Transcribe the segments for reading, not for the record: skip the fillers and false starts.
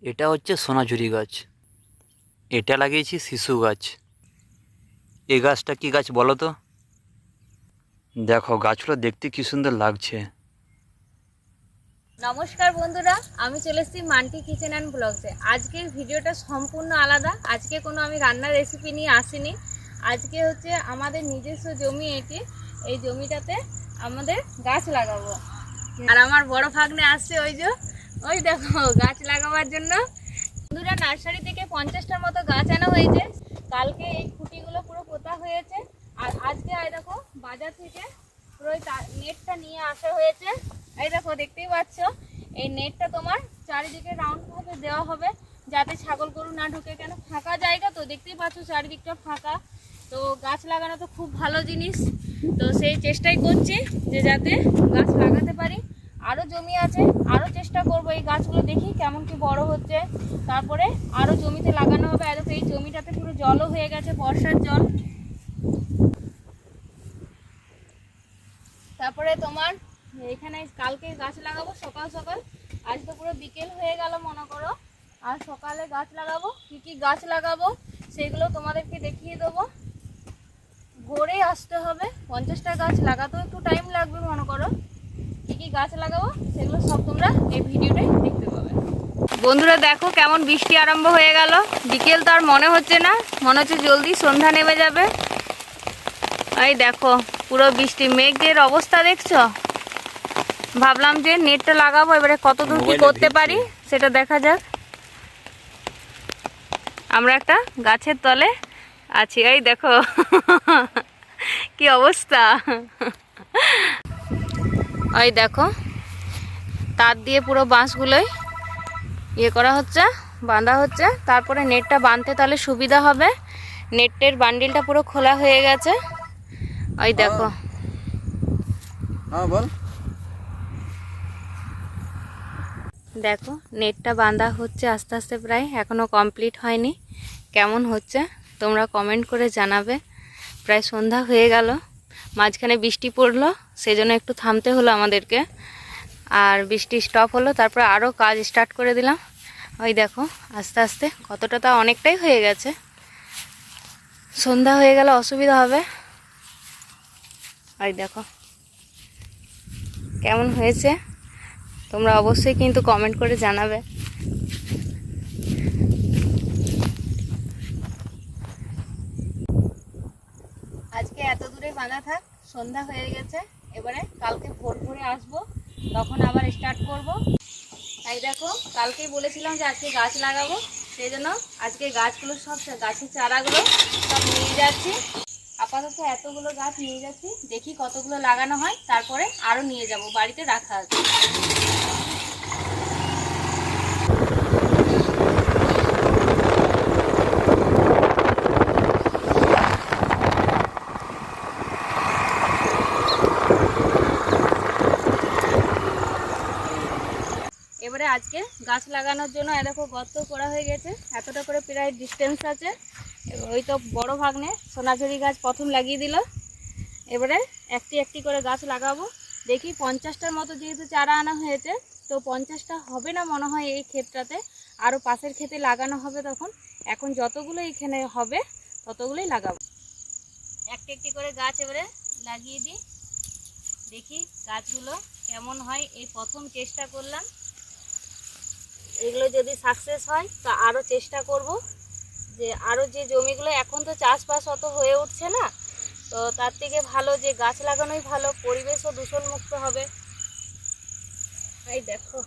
এটা হচ্ছে সোনাঝুরি গাছ। এটা লাগিয়েছি শিশু গাছ। এই গাছটা কি গাছ বলো তো? দেখো গাছগুলো দেখতে কি সুন্দর লাগছে। নমস্কার বন্ধুরা, আমি চলে এসেছি মান্টি কিচেন অ্যান্ড ব্লগসে। আজকের ভিডিওটা সম্পূর্ণ আলাদা। আজকে কোনো আমি রান্নার রেসিপি নিয়ে আসিনি। আজকে হচ্ছে আমাদের নিজস্ব জমি এটি। এই জমিটাতে আমাদের গাছ লাগাবো। আর আমার বড় ভাগ্নে আসছে, ওই দেখো গাছ লাগাবার জন্য। বন্ধুরা, নার্সারি থেকে 50টার মতো গাছ আনা হয়েছে। কালকে এই খুঁটিগুলো পুরো পোতা হয়েছে। আর আজকে দেখো বাজার থেকে পুরো নেটটা নিয়ে আসা হয়েছে। এই দেখো, দেখতেই পাচ্ছ, এই নেটটা তোমার চারিদিকে রাউন্ড ভাবে দেওয়া হবে যাতে ছাগল গরু না ঢুকে। কেন, ফাঁকা জায়গা তো, দেখতেই পাচ্ছ চারিদিকটা ফাঁকা। তো গাছ লাগানো তো খুব ভালো জিনিস। তো সেই চেষ্টাই করছি যে যাতে গাছ লাগাতে পারি। আরও জমি আছে, আরও চেষ্টা করব এই গাছগুলো দেখি কেমন কি বড় হচ্ছে। তারপরে আরও জমিতে লাগানো হবে। আর এই জমিটাতে পুরো জলও হয়ে গেছে, বর্ষার জল। তারপরে তোমার এখানে কালকে গাছ লাগাবো সকাল সকাল। আজ তো পুরো বিকেল হয়ে গেল মনে করো। আর সকালে গাছ লাগাবো। কি কি গাছ লাগাবো সেগুলো তোমাদেরকে দেখিয়ে দেবো। ঘুরে আসতে হবে। 50টা গাছ লাগাতেও একটু টাইম লাগবে মনে করো। কি কি গাছ লাগাবো সেগুলো সব তোমরা এই ভিডিওটাই দেখতে পাবে। বন্ধুরা দেখো কেমন বৃষ্টি আরম্ভ হয়ে গেল। বিকেল তো আর মনে হচ্ছে না, মনে হচ্ছে জলদি সন্ধ্যা নেমে যাবে। এই দেখো পুরো বৃষ্টি, মেঘের অবস্থা দেখছো। ভাবলাম যে নেটটা লাগাবো, এবারে কতদূর কি করতে পারি সেটা দেখা যাক। আমরা একটা গাছের তলে আছি, এই দেখো কি অবস্থা। ওই দেখো তার দিয়ে পুরো বাঁশগুলোই ইয়ে করা হচ্ছে, বাঁধা হচ্ছে। তারপরে নেটটা বাঁধতে তাহলে সুবিধা হবে। নেটের বান্ডিলটা পুরো খোলা হয়ে গেছে। ওই দেখো, বল। দেখো নেটটা বাঁধা হচ্ছে আস্তে আস্তে, প্রায় এখনও কমপ্লিট হয়নি। কেমন হচ্ছে তোমরা কমেন্ট করে জানাবে। প্রায় সন্ধ্যা হয়ে গেল, মাঝখানে বৃষ্টি পড়লো, সেই জন্য একটু থামতে হলো আমাদেরকে। আর বৃষ্টি স্টপ হলো, তারপরে আরও কাজ স্টার্ট করে দিলাম। ওই দেখো আস্তে আস্তে কতটা, তা অনেকটাই হয়ে গেছে। সন্ধ্যা হয়ে গেলে অসুবিধা হবে। ওই দেখো কেমন হয়েছে তোমরা অবশ্যই কিন্তু কমেন্ট করে জানাবে। আজকে এত দূরে বাঁধা থাক, সন্ধ্যা হয়ে গেছে। এবারে কালকে ভোর ভোরে আসবো, তখন আবার স্টার্ট করব। তাই দেখো কালকেই বলেছিলাম যে আজকে গাছ লাগাবো, সেই জন্য আজকে গাছগুলো সব, গাছের চারাগুলো সব নিয়ে যাচ্ছি। আপাতত এতগুলো গাছ নিয়ে যাচ্ছি, দেখি কতগুলো লাগানো হয়, তারপরে আরও নিয়ে যাব, বাড়িতে রাখা আছে। এবারে আজকে গাছ লাগানোর জন্য দেখো গর্ত করা হয়ে গেছে, এতটা করে প্রায় ডিস্টেন্স আছে। ওই তো বড় ভাগ্নে সোনাঝুরি গাছ প্রথম লাগিয়ে দিল। এবারে একটি একটি করে গাছ লাগাবো। দেখি 50টার মতো যেহেতু চারা আনা হয়েছে, তো 50টা হবে না মনে হয় এই ক্ষেতটাতে, আরও পাশের ক্ষেতে লাগানো হবে তখন। এখন যতগুলো এখানে হবে ততগুলোই লাগাবো। একটি একটি করে গাছ এবারে লাগিয়ে দিই, দেখি গাছগুলো কেমন হয়। এই প্রথম চেষ্টা করলাম, এগুলো যদি সাকসেস হয় তা আরও চেষ্টা করব যে আরও যে জমিগুলো এখন তো চাষবাস অত হয়ে উঠছে না, তো তার থেকে ভালো যে গাছ লাগানোই ভালো, পরিবেশও দূষণমুক্ত হবে। এই দেখো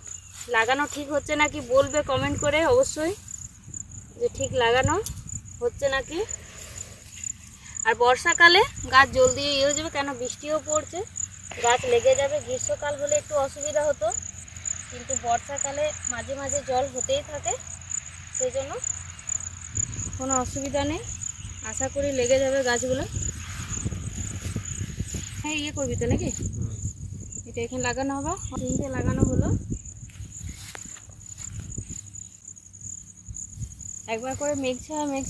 লাগানো ঠিক হচ্ছে নাকি বলবে কমেন্ট করে অবশ্যই, যে ঠিক লাগানো হচ্ছে নাকি। আর বর্ষাকালে গাছ জলদি ইয়ে হয়ে যাবে, কেন বৃষ্টিও পড়ছে, গাছ লেগে যাবে। গ্রীষ্মকাল হলে একটু অসুবিধা হতো, কিন্তু বর্ষাকালে মাঝে মাঝে জল হতেই থাকে, সেই জন্য কোনো অসুবিধা নেই। আশা করি লেগে যাবে গাছগুলো। হ্যাঁ, ইয়ে করবি তো নাকি, এটা এখানে লাগানো হবে, তিনটে লাগানো হলো। একবার করে মেঘ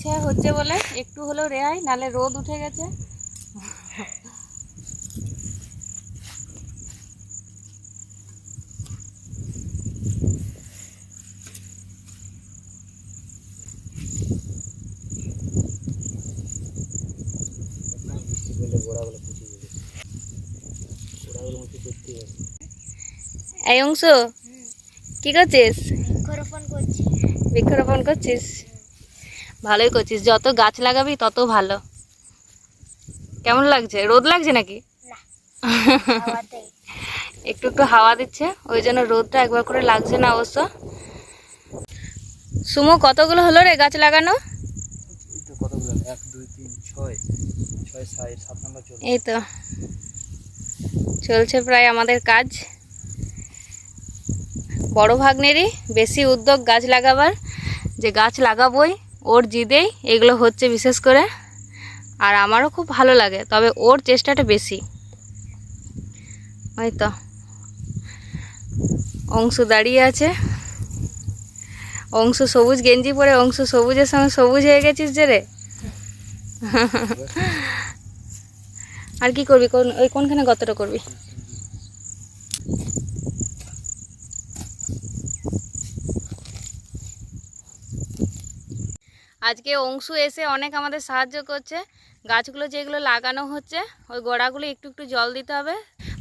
ছায়া হচ্ছে বলে একটু হলেও রেহাই, নালে রোদ উঠে গেছে। এই অংশ কি করছিস? বৃক্ষরোপণ করছি। বৃক্ষরোপণ করছিস? ভালোই করছিস, যত গাছ লাগাবি তত ভালো। কেমন লাগছে? রোদ লাগছে নাকি? না, হাওয়াতেই। একটু একটু হাওয়া দিচ্ছে, ওই জন্য রোদটা একবার করে লাগছে না অবশ্য। সুমো, কতগুলো হলো রে গাছ লাগানো? এই তো কতগুলো, 1 2 3 6 6 7 নম্বর চলছে। এই তো চলছে প্রায় আমাদের কাজ। বড় ভাগ্নেরই বেশি উদ্যোগ গাছ লাগাবার, যে গাছ লাগাবোই, ওর জিদেই এগুলো হচ্ছে বিশেষ করে। আর আমারও খুব ভালো লাগে, তবে ওর চেষ্টাটা বেশি। ওই তো অংশু দাঁড়িয়ে আছে। অংশু সবুজ গেঞ্জি পরে, অংশু সবুজের সঙ্গে সবুজ হয়ে গেছিস যে রে। আর কি করবি? ওই কোনখানে গর্তটা করবি? আজকে অংশু এসে অনেক আমাদের সাহায্য করছে। গাছগুলো যেগুলো লাগানো হচ্ছে ওই গোড়াগুলো একটু একটু জল দিতে হবে।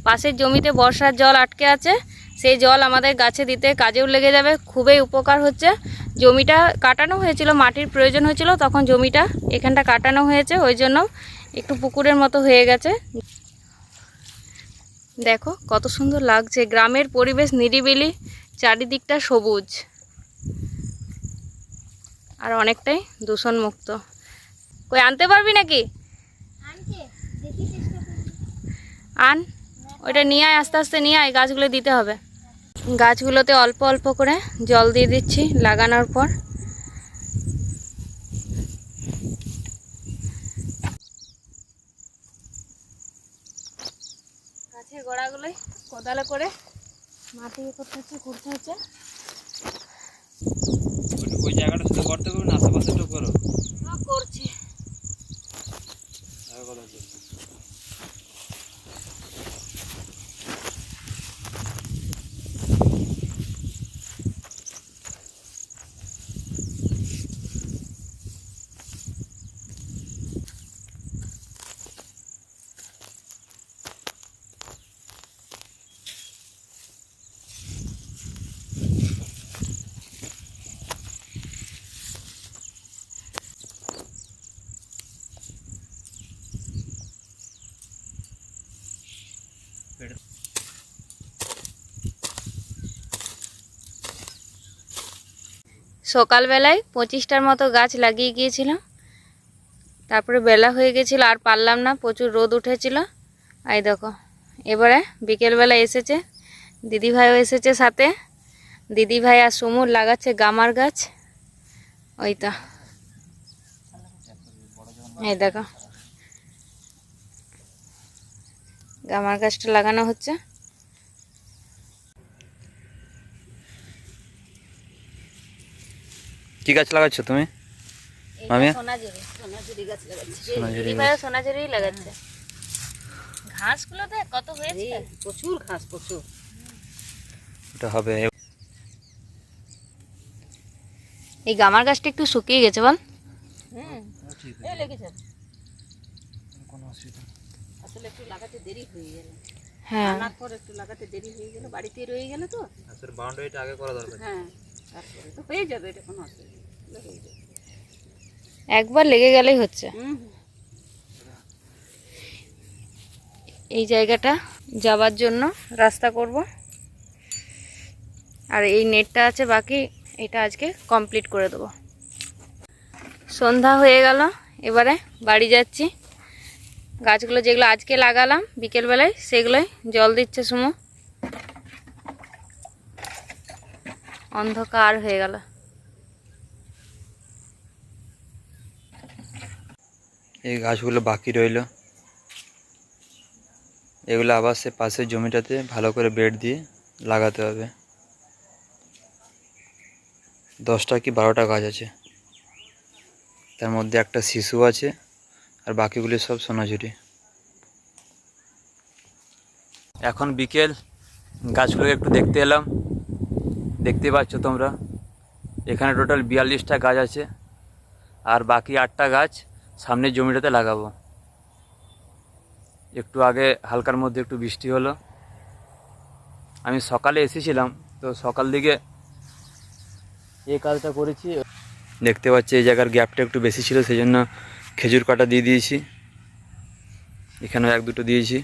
পাশের জমিতে বর্ষার জল আটকে আছে, সেই জল আমাদের গাছে দিতে কাজেও লেগে যাবে, খুবই উপকার হচ্ছে। জমিটা কাটানো হয়েছিল, মাটির প্রয়োজন হয়েছিল, তখন জমিটা এখানটা কাটানো হয়েছে, ওই জন্য একটু পুকুরের মতো হয়ে গেছে। দেখো কত সুন্দর লাগছে, গ্রামের পরিবেশ নিরিবিলি, চারিদিকটা সবুজ আর অনেকটাই দূষণমুক্ত। কই আনতে পারবি নাকি? আনছে, দেখি চেষ্টা করছি। আন, ওইটা নিয়ে আয়, আস্তে আস্তে নিয়ে আয়, গাছগুলো দিতে হবে। গাছগুলোতে অল্প অল্প করে জল দিয়ে দিচ্ছি লাগানোর পর। গাছের গোড়াগুলোই কোদালে করে মাটি করতে হচ্ছে, খুঁড়তে হচ্ছে। ওই জায়গাটা শুধু করতে হবে না, আশেপাশেটাও করো। করছি। সকালবেলায় 25টার মতো গাছ লাগিয়ে গিয়েছিলাম, তারপরে বেলা হয়ে গেছিলো, আর পারলাম না, প্রচুর রোদ উঠেছিল। এই দেখো এবারে বিকেলবেলা এসেছে, দিদিভাইও এসেছে সাথে। দিদিভাই আর সুমুর লাগাচ্ছে গামার গাছ। ওই তো এই দেখো গামার গাছটা লাগানো হচ্ছে। কি গাছ লাগাচ্ছ তুমি? মামি? সোনাঝুরি গাছ লাগাচ্ছে। সোনাঝুরি দিদিভাইও সোনাঝুরি লাগাচ্ছে। ঘাসগুলো দেখ কত হয়েছে, প্রচুর ঘাস, প্রচুর। ওটা হবে। এই গামার গাছটা একটু শুকিয়ে গেছে বল। এই লেগেছে, আসলে একটু লাগাতে দেরি হয়ে গেল। হ্যাঁ, আনার পর একটু লাগাতে দেরি হয়ে গেল, বাড়িতে রয়ে গেল তো। আসলে বাউন্ডারিটা আগে করা দরকার। হ্যাঁ, তারপরে তো হয়ে যাবে, এটা কোনো অসুবিধা নেই, হয়ে যাবে। একবার লেগে গেলেই হচ্ছে। হুম, এই জায়গাটা যাওয়ার জন্য রাস্তা করব, আর এই নেটটা আছে বাকি, এটা আজকে কমপ্লিট করে দেবো। সন্ধ্যা হয়ে গেল, এবারে বাড়ি যাচ্ছি। গাছগুলো যেগুলো আজকে লাগালাম বিকেলবেলায়, সেগুলোই জল দিচ্ছে সুমো। অন্ধকার হয়ে গেল। এই গাছগুলো বাকি রইলো, এগুলো আবার সে পাশের জমিটাতে ভালো করে বেড দিয়ে লাগাতে হবে। 10টা কি 12টা গাছ আছে, তার মধ্যে একটা শিশু আছে, আর বাকিগুলি সব সোনাঝুরি। এখন বিকেল, গাছগুলোকে একটু দেখতে এলাম। দেখতে পাচ্ছ তোমরা, এখানে টোটাল 42টা গাছ আছে, আর বাকি 8টা গাছ সামনের জমিটাতে লাগাবো। একটু আগে হালকার মধ্যে একটু বৃষ্টি হলো, আমি সকালে এসেছিলাম, তো সকাল দিকে এই কাজটা করেছি। দেখতে পাচ্ছি এই জায়গার গ্যাপটা একটু বেশি ছিল, সেই জন্য খেজুর কাটা দিয়ে দিয়েছি। এখানেও 1-2টো দিয়েছি।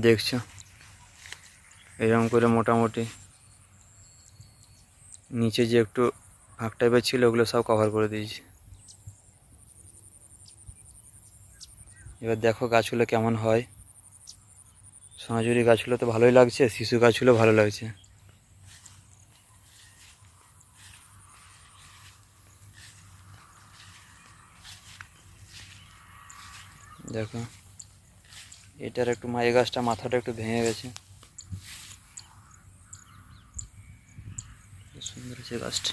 দেখছো এরকম করে মোটামুটি নিচে যে একটু ফাঁক টাইপের ছিল ওগুলো সব কভার করে দিয়েছি। এবার দেখো গাছগুলো কেমন হয়। সোনাঝুরি গাছগুলো তো ভালোই লাগছে, শিশু গাছগুলো ভালো লাগছে। দেখো এটার একটু এই গাছটা মাথাটা একটু ভেঙে গেছে। সুন্দর আছে গাছটা।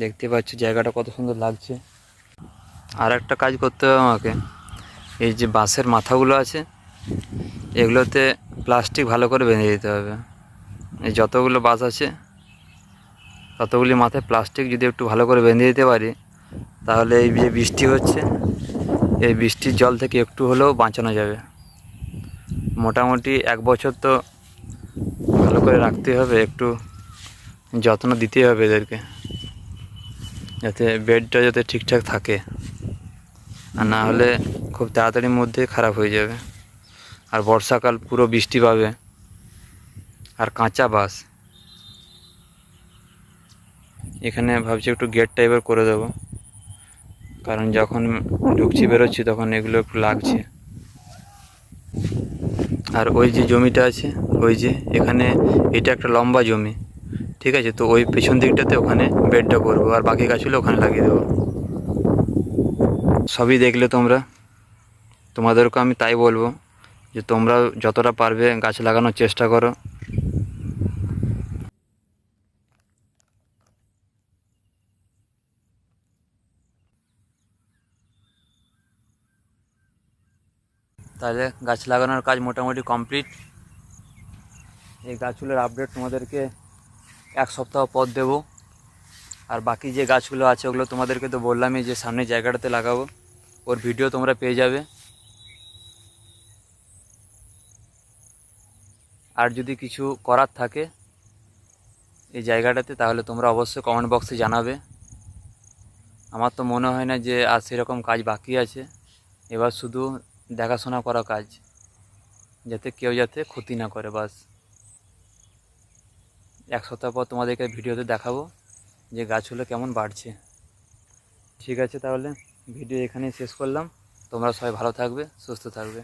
দেখতে পাচ্ছ জায়গাটা কত সুন্দর লাগছে। আর একটা কাজ করতে হবে আমাকে, এই যে বাঁশের মাথাগুলো আছে এগুলোতে প্লাস্টিক ভালো করে বেঁধে দিতে হবে। এই যতগুলো বাঁশ আছে ততগুলি মাথায় প্লাস্টিক যদি একটু ভালো করে বেঁধে দিতে পারি, তাহলে এই যে বৃষ্টি হচ্ছে এই বৃষ্টির জল থেকে একটু হলেও বাঁচানো যাবে। মোটামুটি 1 বছর তো ভালো করে রাখতে হবে, একটু যত্ন দিতে হবে এদেরকে, যাতে বেডটা যাতে ঠিকঠাক থাকে, আর না হলে খুব তাড়াতাড়ির মধ্যে খারাপ হয়ে যাবে। আর বর্ষাকাল পুরো বৃষ্টি পাবে, আর কাঁচা বাস। এখানে ভাবছি একটু গেট টাইপের করে দেবো, কারণ যখন ঢুকছি বেরোচ্ছি তখন এগুলো একটু লাগছে। আর ওই যে জমিটা আছে, ওই যে এখানে এটা একটা লম্বা জমি, ঠিক আছে, তো ওই পেছন দিকটাতে ওখানে বেডটা করবো, আর বাকি গাছগুলো ওখানে লাগিয়ে দেবো। সবই দেখলে তোমরা, তোমাদেরকে আমি তাই বলবো যে তোমরা যতটা পারবে গাছ লাগানোর চেষ্টা করো। তাহলে গাছ লাগানোর কাজ মোটামুটি কমপ্লিট। এই গাছগুলোর আপডেট তোমাদেরকে 1 সপ্তাহ পর দেবো। আর বাকি যে গাছগুলো আছে ওগুলো তোমাদেরকে তো বললামই যে সামনে জায়গাটাতে লাগাবো, ওর ভিডিও তোমরা পেয়ে যাবে। আর যদি কিছু করার থাকে এই জায়গাটাতে তাহলে তোমরা অবশ্যই কমেন্ট বক্সে জানাবে। আমার তো মনে হয় না যে আর সেরকম কাজ বাকি আছে, এবার শুধু দেখাশোনা করা কাজ, যাতে কেউ যাতে ক্ষতি না করে, বাস। 1 সপ্তাহ পর তোমাদেরকে ভিডিওতে দেখাবো যে গাছগুলো কেমন বাড়ছে। ঠিক আছে, তাহলে ভিডিও এখানেই শেষ করলাম। তোমরা সবাই ভালো থাকবে, সুস্থ থাকবে।